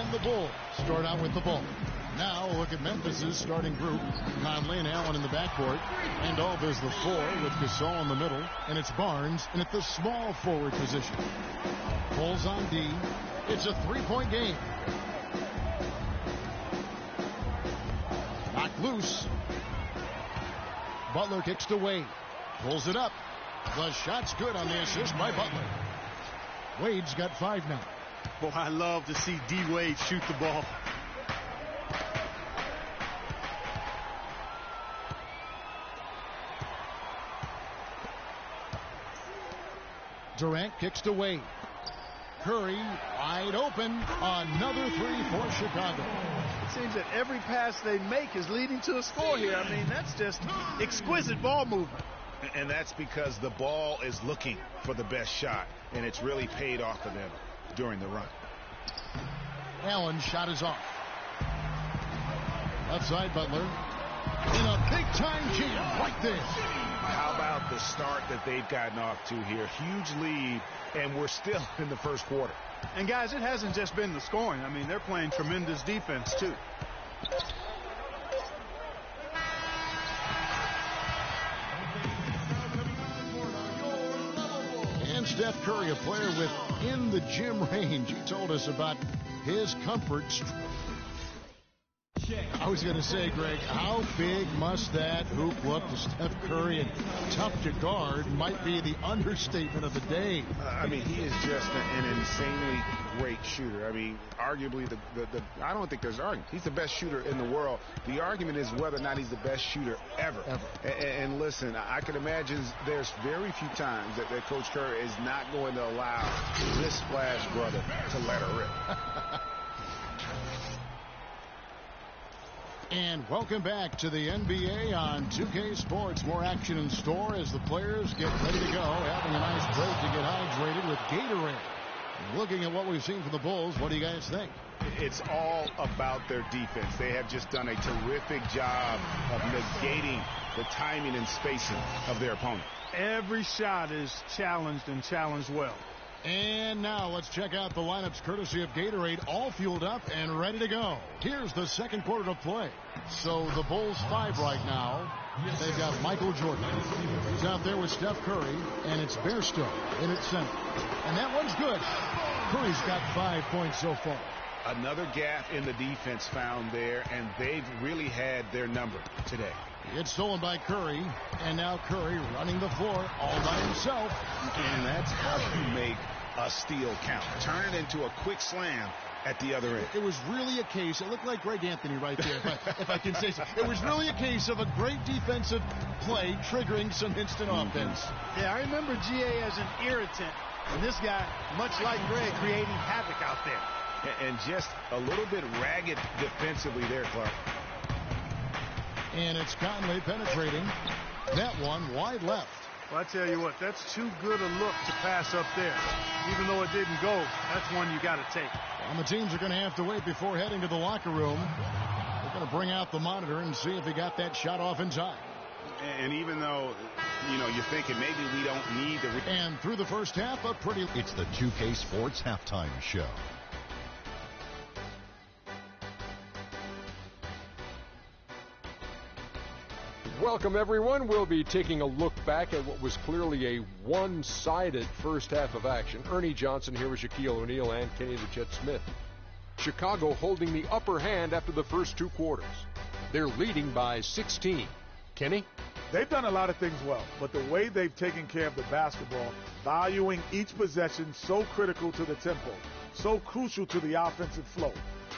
And the Bulls start out with the ball. Now look at Memphis's starting group. Conley and Allen in the backcourt. Randolph is the 4 with Gasol in the middle. And it's Barnes and at the small forward position. Bulls on D. It's a 3-point game. Knocked loose. Butler kicks to Wade. Pulls it up. The shot's good on the assist by Butler. Wade's got 5 now. Boy, I love to see D. Wade shoot the ball. Durant kicks to Wade. Curry wide open. Another 3 for Chicago. It seems that every pass they make is leading to a score here. I mean, that's just exquisite ball movement. And that's because the ball is looking for the best shot, and it's really paid off for them during the run. Allen's shot is off. Outside Butler. In a big-time jam like this. How about the start that they've gotten off to here? Huge lead, and we're still in the first quarter. And, guys, it hasn't just been the scoring. I mean, they're playing tremendous defense, too. And Steph Curry, a player within the gym range. He told us about his comfort. I was going to say, Greg, how big must that hoop look to Steph Curry, and tough to guard might be the understatement of the day. I mean, he is just an insanely great shooter. I mean, arguably, I don't think there's argument. He's the best shooter in the world. The argument is whether or not he's the best shooter ever. And listen, I can imagine there's very few times that Coach Curry is not going to allow this splash brother to let her rip. And welcome back to the NBA on 2K Sports. More action in store as the players get ready to go. Having a nice break to get hydrated with Gatorade. Looking at what we've seen from the Bulls, what do you guys think? It's all about their defense. They have just done a terrific job of negating the timing and spacing of their opponent. Every shot is challenged and challenged well. And now let's check out the lineups courtesy of Gatorade, all fueled up and ready to go. Here's the second quarter to play. So the Bulls 5 right now. They've got Michael Jordan. He's out there with Steph Curry, and it's Bairstow in at center. And that one's good. Curry's got 5 points so far. Another gap in the defense found there, and they've really had their number today. It's stolen by Curry, and now Curry running the floor all by himself. And that's how you make a steal count. Turn it into a quick slam at the other end. It was really a case, it looked like Greg Anthony right there, if I can say so. It was really a case of a great defensive play triggering some instant offense. Yeah, I remember GA as an irritant, and this guy, much like Greg, creating havoc out there. And just a little bit ragged defensively there, Clark. And it's Conley penetrating. That one wide left. Well, I tell you what, that's too good a look to pass up there. Even though it didn't go, that's one you got to take. And the teams are going to have to wait before heading to the locker room. They're going to bring out the monitor and see if he got that shot off in time. And even though, you're thinking maybe we don't need the... And through the first half, a pretty... It's the 2K Sports Halftime Show. Welcome, everyone. We'll be taking a look back at what was clearly a one-sided first half of action. Ernie Johnson here with Shaquille O'Neal and Kenny the Jet Smith. Chicago holding the upper hand after the first 2 quarters. They're leading by 16. Kenny? They've done a lot of things well, but the way they've taken care of the basketball, valuing each possession so critical to the tempo, so crucial to the offensive flow.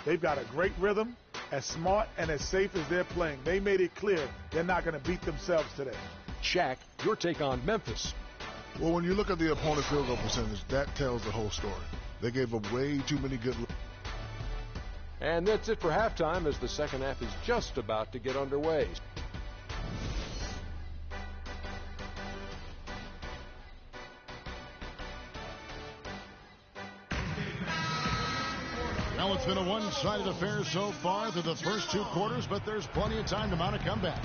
They've got a great rhythm. As smart and as safe as they're playing, they made it clear they're not going to beat themselves today. Shaq, your take on Memphis. Well, when you look at the opponent field goal percentage, that tells the whole story. They gave up way too many good looks. And that's it for halftime as the second half is just about to get underway. Well, it's been a one-sided affair so far through the first 2 quarters, but there's plenty of time to mount a comeback.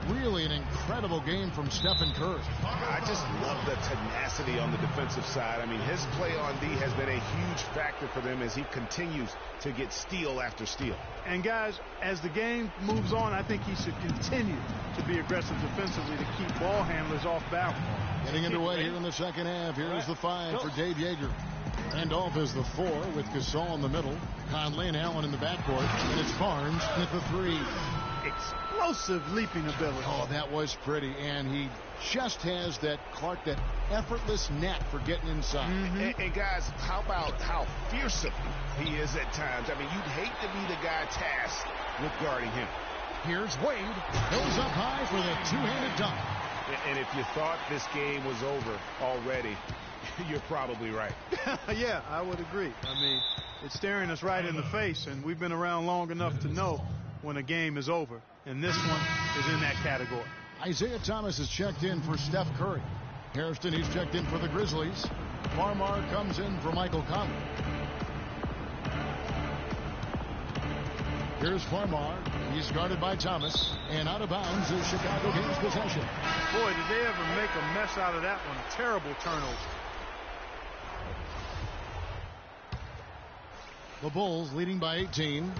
Really an incredible game from Stephen Curry. I just love the tenacity on the defensive side. I mean, his play on D has been a huge factor for them as he continues to get steal after steal. And guys, as the game moves on, I think he should continue to be aggressive defensively to keep ball handlers off balance. Getting underway here in the second half. Here's the 5 for Dave Yeager. Randolph is the 4 with Gasol in the middle. Conley and Allen in the backcourt. And it's Barnes with the 3. Explosive leaping ability. Oh, that was pretty. And he just has that, Clark, that effortless knack for getting inside. And guys, how about how fearsome he is at times? I mean, you'd hate to be the guy tasked with guarding him. Here's Wade. Goes up high for the two-handed dunk. And if you thought this game was over already, you're probably right. Yeah, I would agree. I mean, it's staring us right in the face, and we've been around long enough to know when a game is over. And this one is in that category. Isaiah Thomas is checked in for Steph Curry. Hairston, he's checked in for the Grizzlies. Farmar comes in for Michael Conley. Here's Farmar. He's guarded by Thomas. And out of bounds is Chicago gains possession. Boy, did they ever make a mess out of that one. Terrible turnover. The Bulls leading by 18.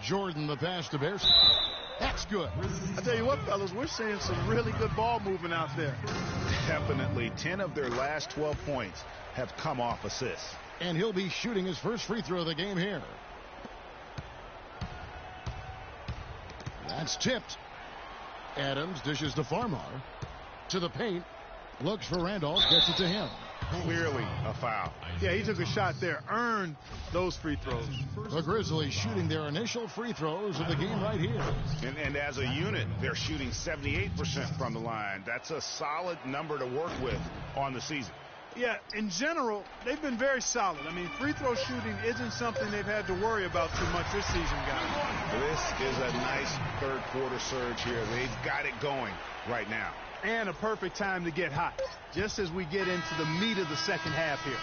Jordan the pass to Bears. That's good. I tell you what, fellas, we're seeing some really good ball movement out there. Definitely. 10 of their last 12 points have come off assists. And he'll be shooting his first free throw of the game here. That's tipped. Adams dishes to Farmar. To the paint. Looks for Randolph. Gets it to him. Clearly a foul. Yeah, he took a shot there. Earned those free throws. The Grizzlies shooting their initial free throws of the game right here. And as a unit, they're shooting 78% from the line. That's a solid number to work with on the season. Yeah, in general, they've been very solid. I mean, free throw shooting isn't something they've had to worry about too much this season, guys. This is a nice third quarter surge here. They've got it going right now. And a perfect time to get hot, just as we get into the meat of the second half here.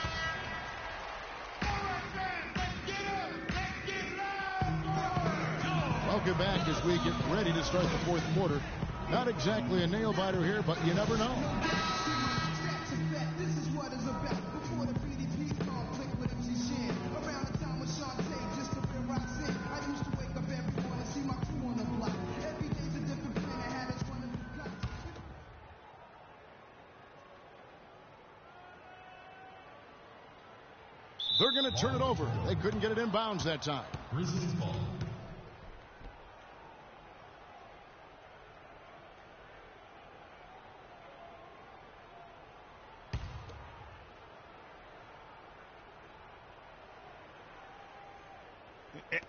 Welcome back as we get ready to start the fourth quarter. Not exactly a nail-biter here, but you never know. They're going to turn it over. They couldn't get it in bounds that time. Grizzlies ball.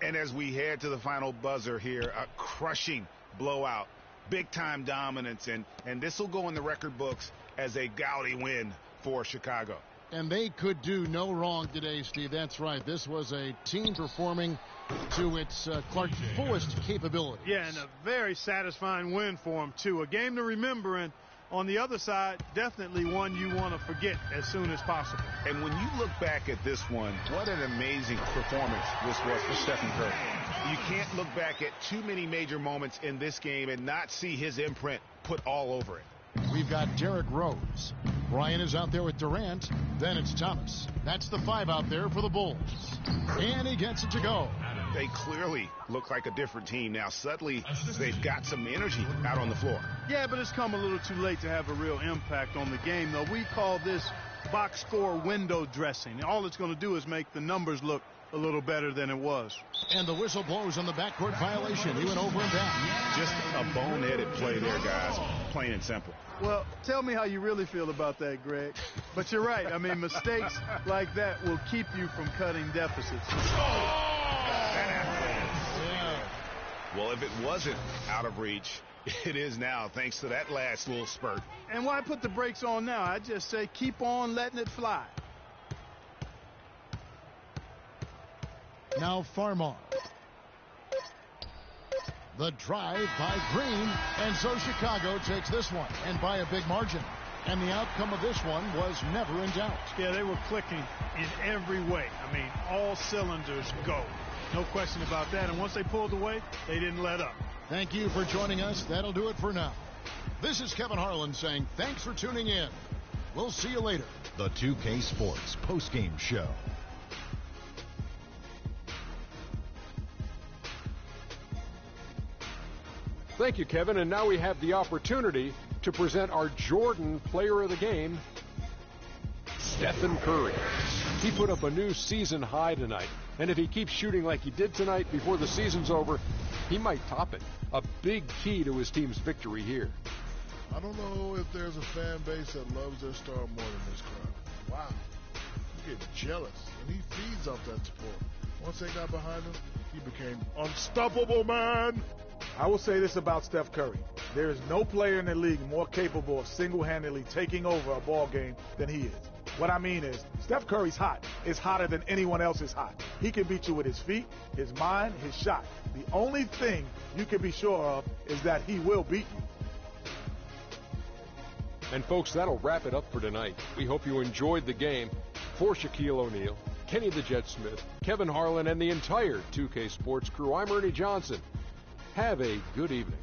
And as we head to the final buzzer here, a crushing blowout, big-time dominance, and this will go in the record books as a gaudy win for Chicago. And they could do no wrong today, Steve. That's right. This was a team performing to its Clark's fullest capability. Yeah, and a very satisfying win for them, too. A game to remember, and on the other side, definitely one you want to forget as soon as possible. And when you look back at this one, what an amazing performance this was for Stephen Curry. You can't look back at too many major moments in this game and not see his imprint put all over it. We've got Derrick Rose. Bryant is out there with Durant. Then it's Thomas. That's the 5 out there for the Bulls. And he gets it to go. They clearly look like a different team now. Suddenly, they've got some energy out on the floor. Yeah, but it's come a little too late to have a real impact on the game, though. We call this box score window dressing. All it's going to do is make the numbers look a little better than it was. And the whistle blows on the backcourt violation. He went over and back. Just a boneheaded play there, guys. Plain and simple. Well, tell me how you really feel about that, Greg. But you're right. I mean, mistakes like that will keep you from cutting deficits. Well, if it wasn't out of reach, it is now, thanks to that last little spurt. And why put the brakes on now? I just say keep on letting it fly. Now Farmar. The drive by Green, and so Chicago takes this one, and by a big margin. And the outcome of this one was never in doubt. Yeah, they were clicking in every way. I mean, all cylinders go. No question about that. And once they pulled away, they didn't let up. Thank you for joining us. That'll do it for now. This is Kevin Harlan saying thanks for tuning in. We'll see you later. The 2K Sports postgame show. Thank you, Kevin. And now we have the opportunity to present our Jordan Player of the Game, Stephen Curry. He put up a new season high tonight. And if he keeps shooting like he did tonight before the season's over, he might top it. A big key to his team's victory here. I don't know if there's a fan base that loves their star more than this crowd. Wow. You get jealous, and he feeds off that support. Once they got behind him, he became unstoppable, man. I will say this about Steph Curry. There is no player in the league more capable of single-handedly taking over a ball game than he is. What I mean is, Steph Curry's hot. It's hotter than anyone else is hot. He can beat you with his feet, his mind, his shot. The only thing you can be sure of is that he will beat you. And folks, that'll wrap it up for tonight. We hope you enjoyed the game. For Shaquille O'Neal, Kenny the Jet Smith, Kevin Harlan, and the entire 2K Sports crew, I'm Ernie Johnson. Have a good evening.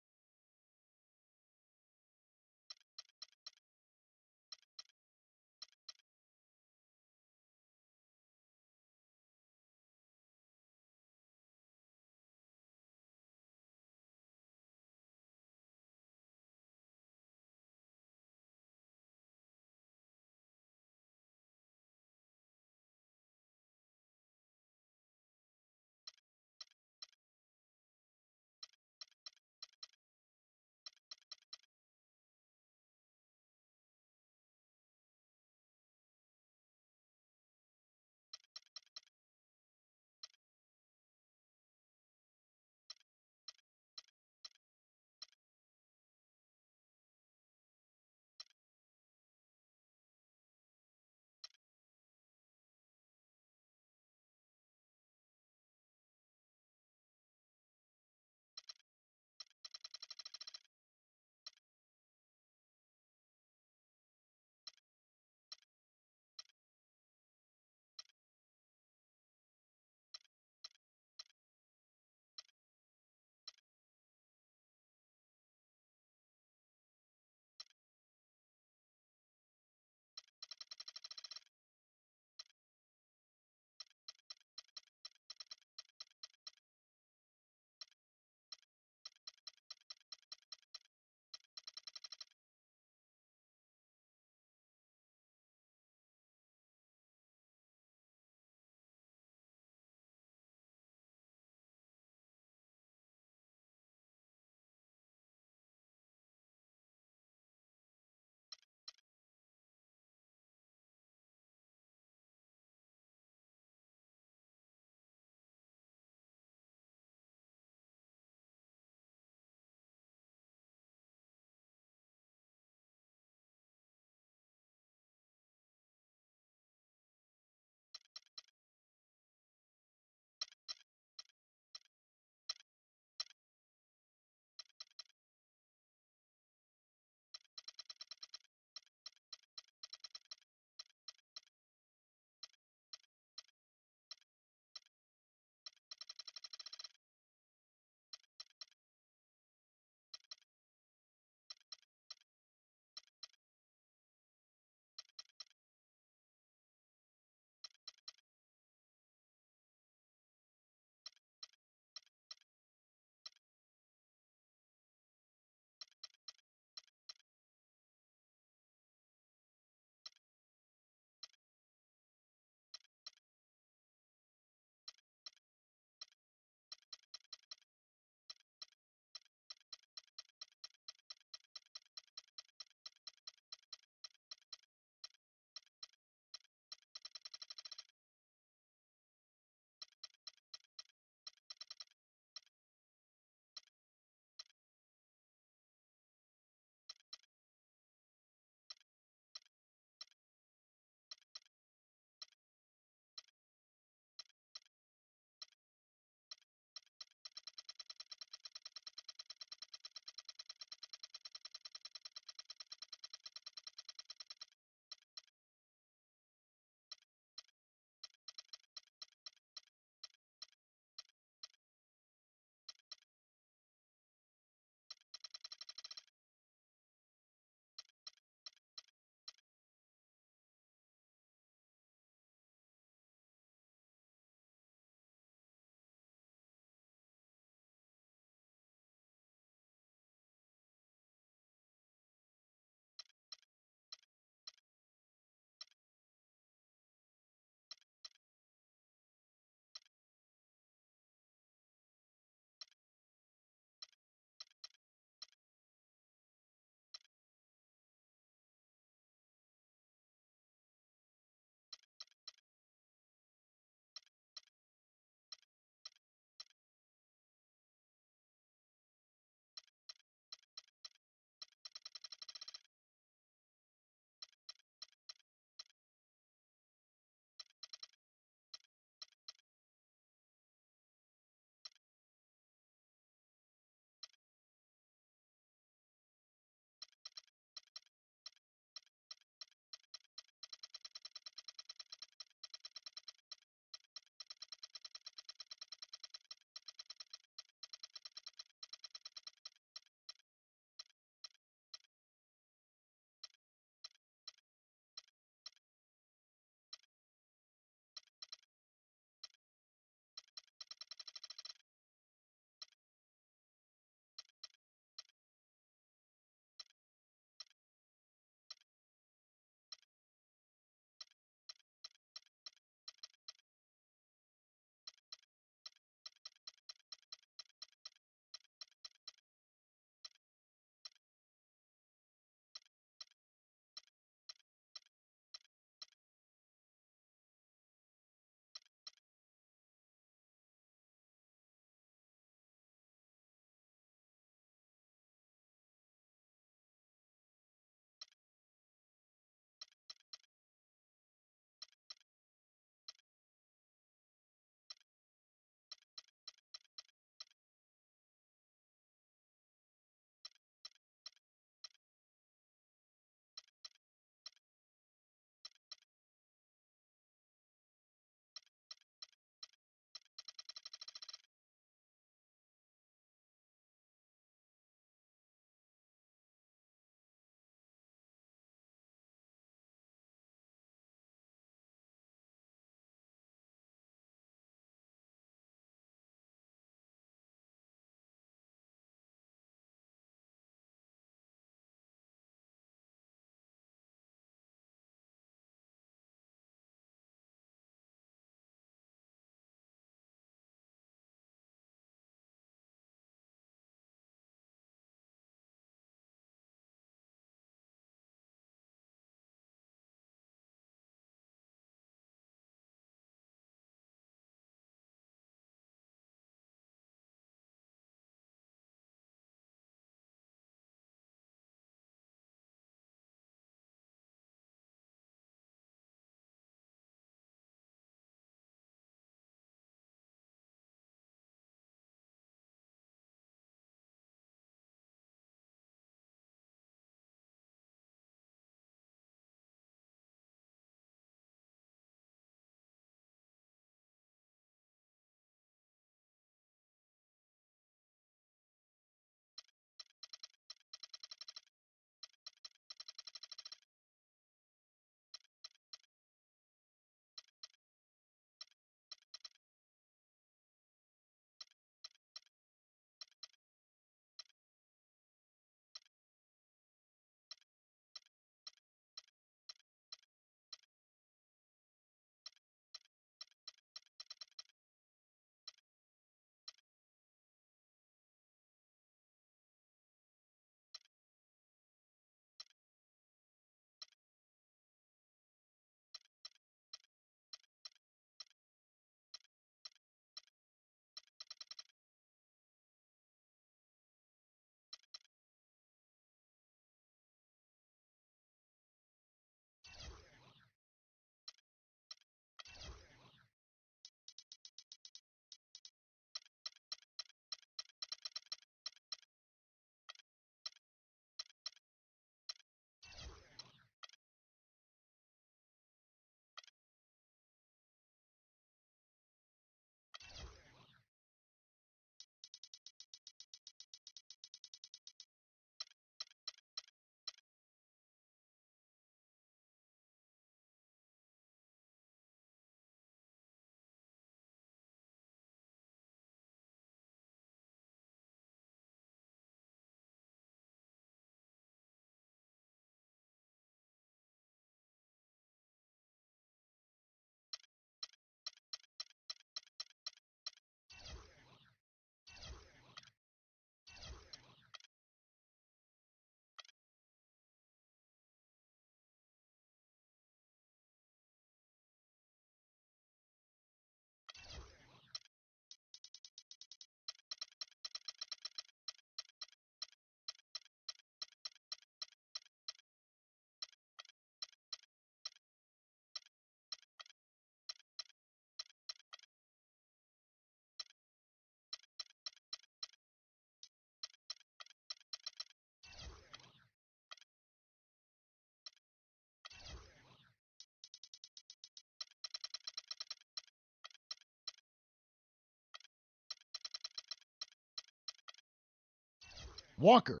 Walker.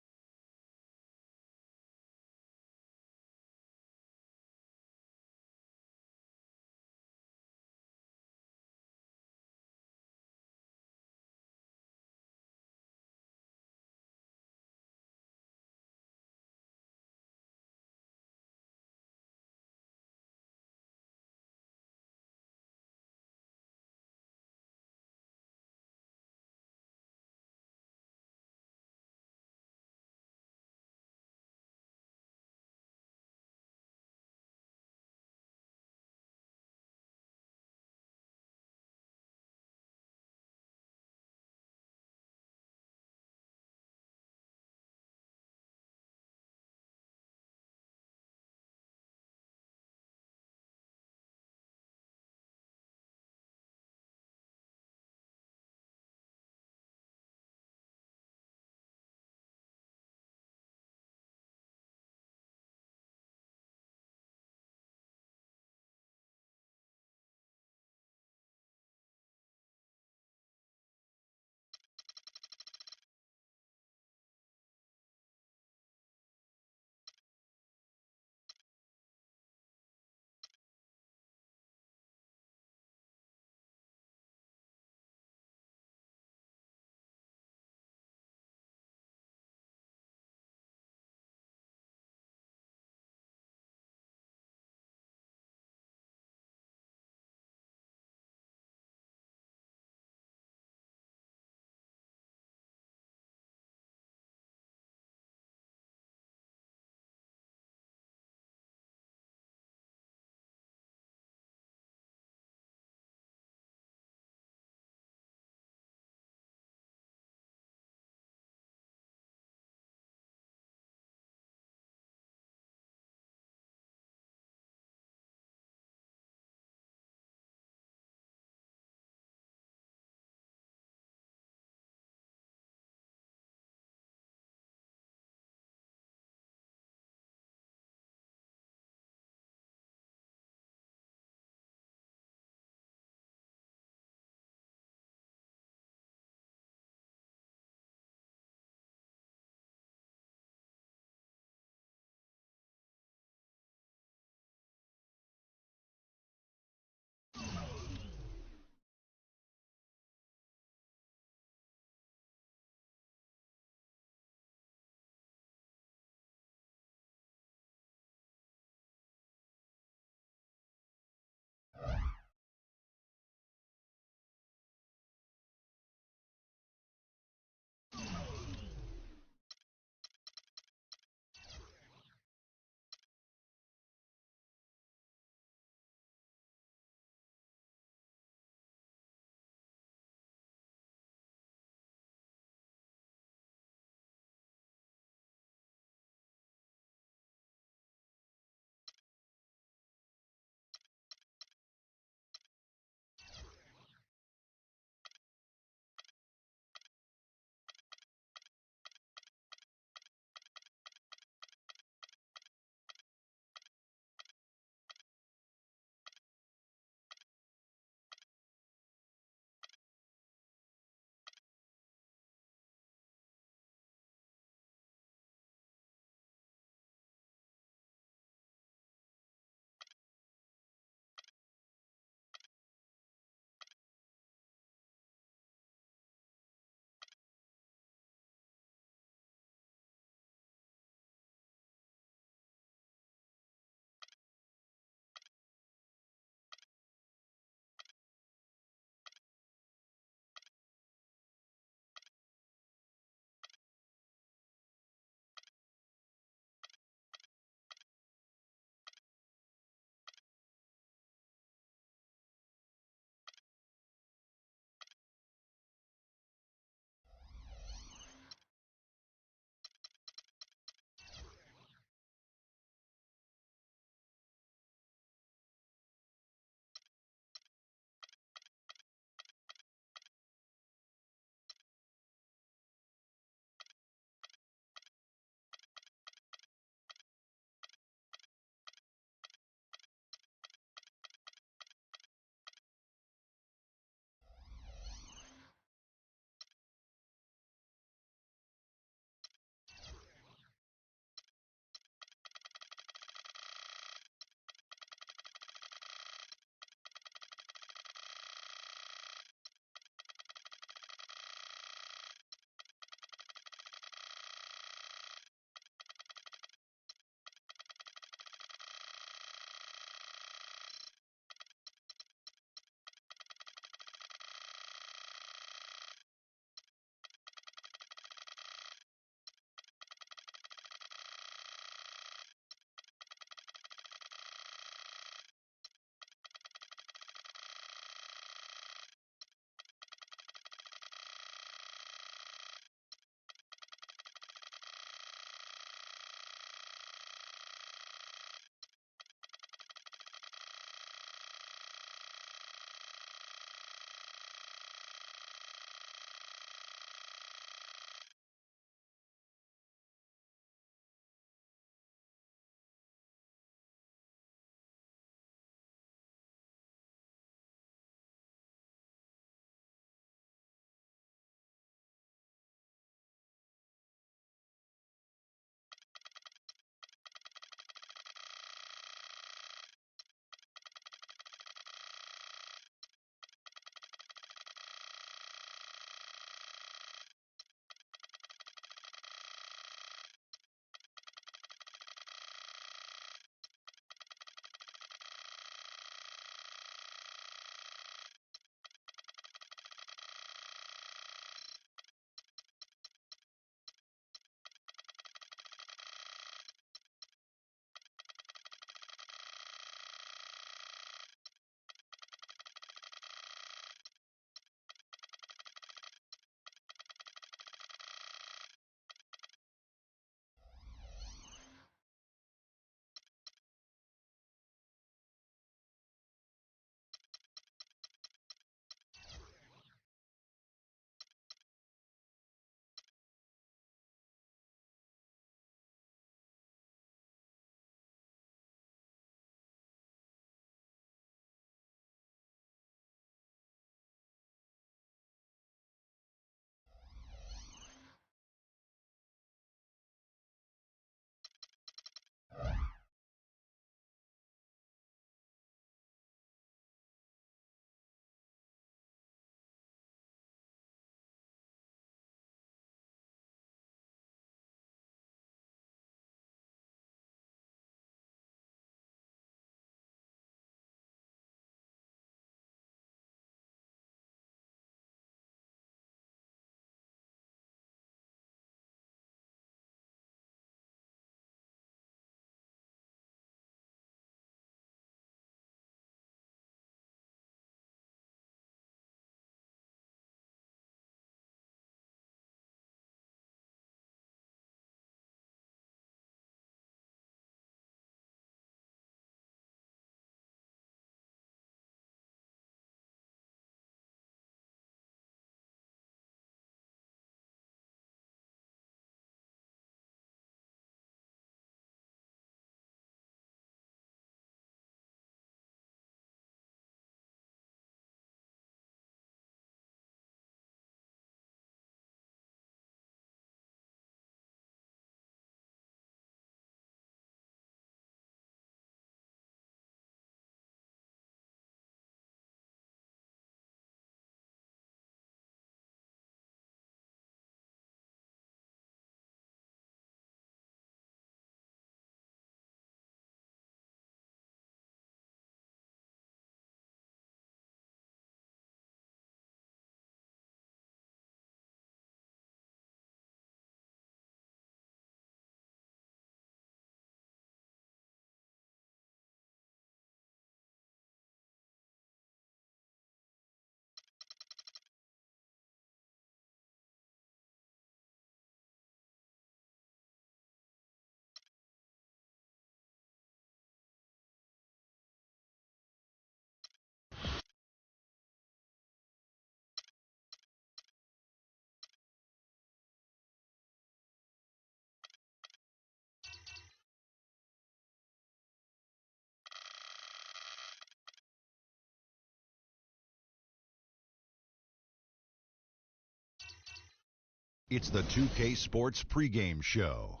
It's the 2K Sports pregame show.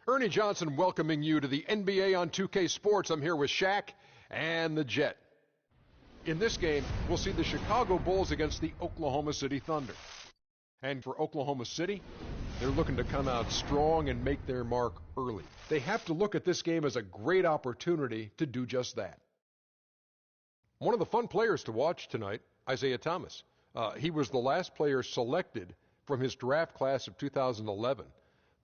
Ernie Johnson welcoming you to the NBA on 2K Sports. I'm here with Shaq and the Jet. In this game, we'll see the Chicago Bulls against the Oklahoma City Thunder. And for Oklahoma City, they're looking to come out strong and make their mark early. They have to look at this game as a great opportunity to do just that. One of the fun players to watch tonight, Isaiah Thomas. He was the last player selected from his draft class of 2011.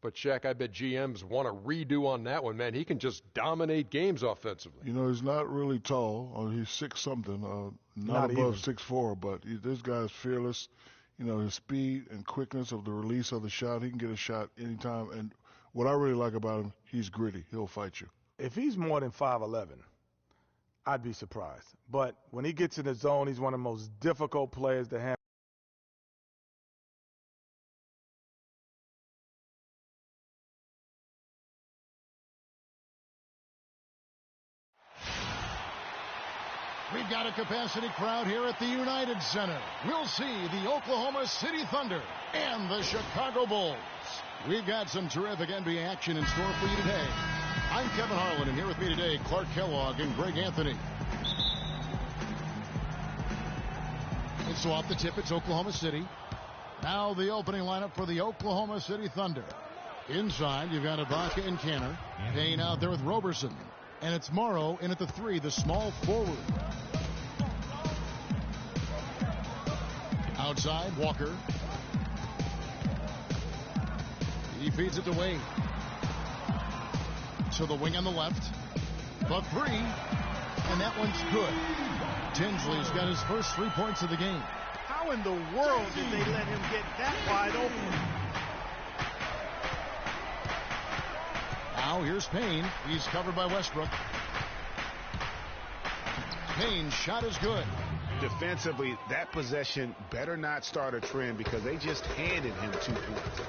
But, Shaq, I bet GMs want a redo on that one, man. He can just dominate games offensively. You know, he's not really tall. He's 6-something, not above 6'4", but this guy's fearless. You know, his speed and quickness of the release of the shot, he can get a shot anytime. And what I really like about him, he's gritty. He'll fight you. If he's more than 5'11", I'd be surprised. But when he gets in the zone, he's one of the most difficult players to handle. We've got a capacity crowd here at the United Center. We'll see the Oklahoma City Thunder and the Chicago Bulls. We've got some terrific NBA action in store for you today. I'm Kevin Harlan, and here with me today, Clark Kellogg and Greg Anthony. And so off the tip, it's Oklahoma City. Now the opening lineup for the Oklahoma City Thunder. Inside, you've got Ibaka and Kanter. Payne out there with Roberson. And it's Morrow in at the 3, the small forward. Outside, Walker. He feeds it to Wade. To the wing on the left. The 3. And that one's good. Tinsley's got his first 3 points of the game. How in the world did they let him get that wide open? Now here's Payne. He's covered by Westbrook. Payne's shot is good. Defensively, that possession better not start a trend because they just handed him 2 points.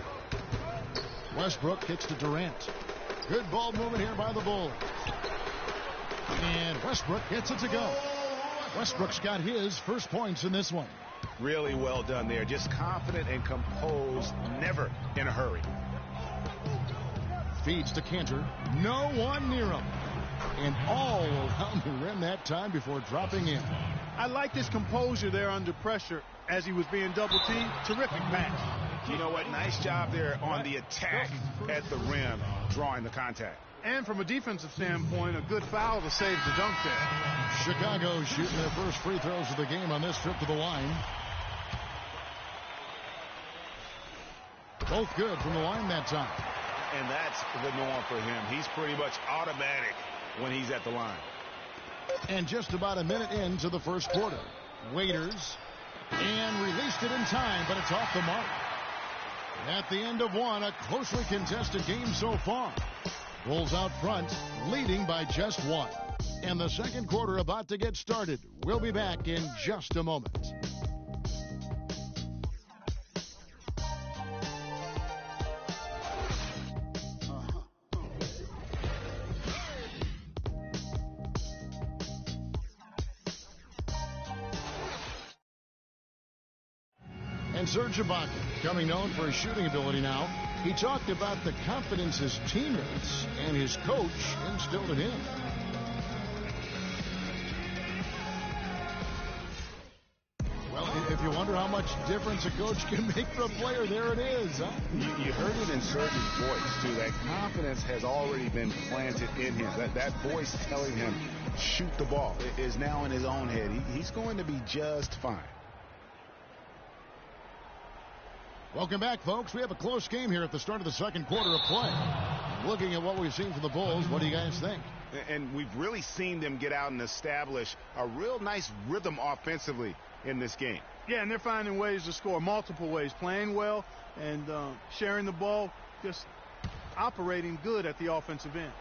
Westbrook kicks to Durant. Good ball movement here by the Bulls. And Westbrook gets it to go. Westbrook's got his first points in this one. Really well done there. Just confident and composed, never in a hurry. Feeds to Kanter. No one near him. And all around the rim that time before dropping in. I liked his composure there under pressure as he was being double-teamed. Terrific pass. You know what? Nice job there on the attack at the rim, drawing the contact. And from a defensive standpoint, a good foul to save the dunk there. Chicago shooting their first free throws of the game on this trip to the line. Both good from the line that time. And that's the norm for him. He's pretty much automatic when he's at the line. And just about a minute into the first quarter. Waiters. And released it in time, but it's off the mark. At the end of one, a closely contested game so far. Bulls out front, leading by just 1. And the second quarter about to get started. We'll be back in just a moment. And Serge Ibaka, becoming known for his shooting ability now, he talked about the confidence his teammates and his coach instilled in him. Well, if you wonder how much difference a coach can make for a player, there it is, huh? You heard it in Serge's voice, too. That confidence has already been planted in him. That voice telling him, shoot the ball, is now in his own head. He's going to be just fine. Welcome back, folks. We have a close game here at the start of the second quarter of play. Looking at what we've seen from the Bulls, what do you guys think? And we've really seen them get out and establish a real nice rhythm offensively in this game. Yeah, and they're finding ways to score, multiple ways, playing well and sharing the ball, just operating good at the offensive end.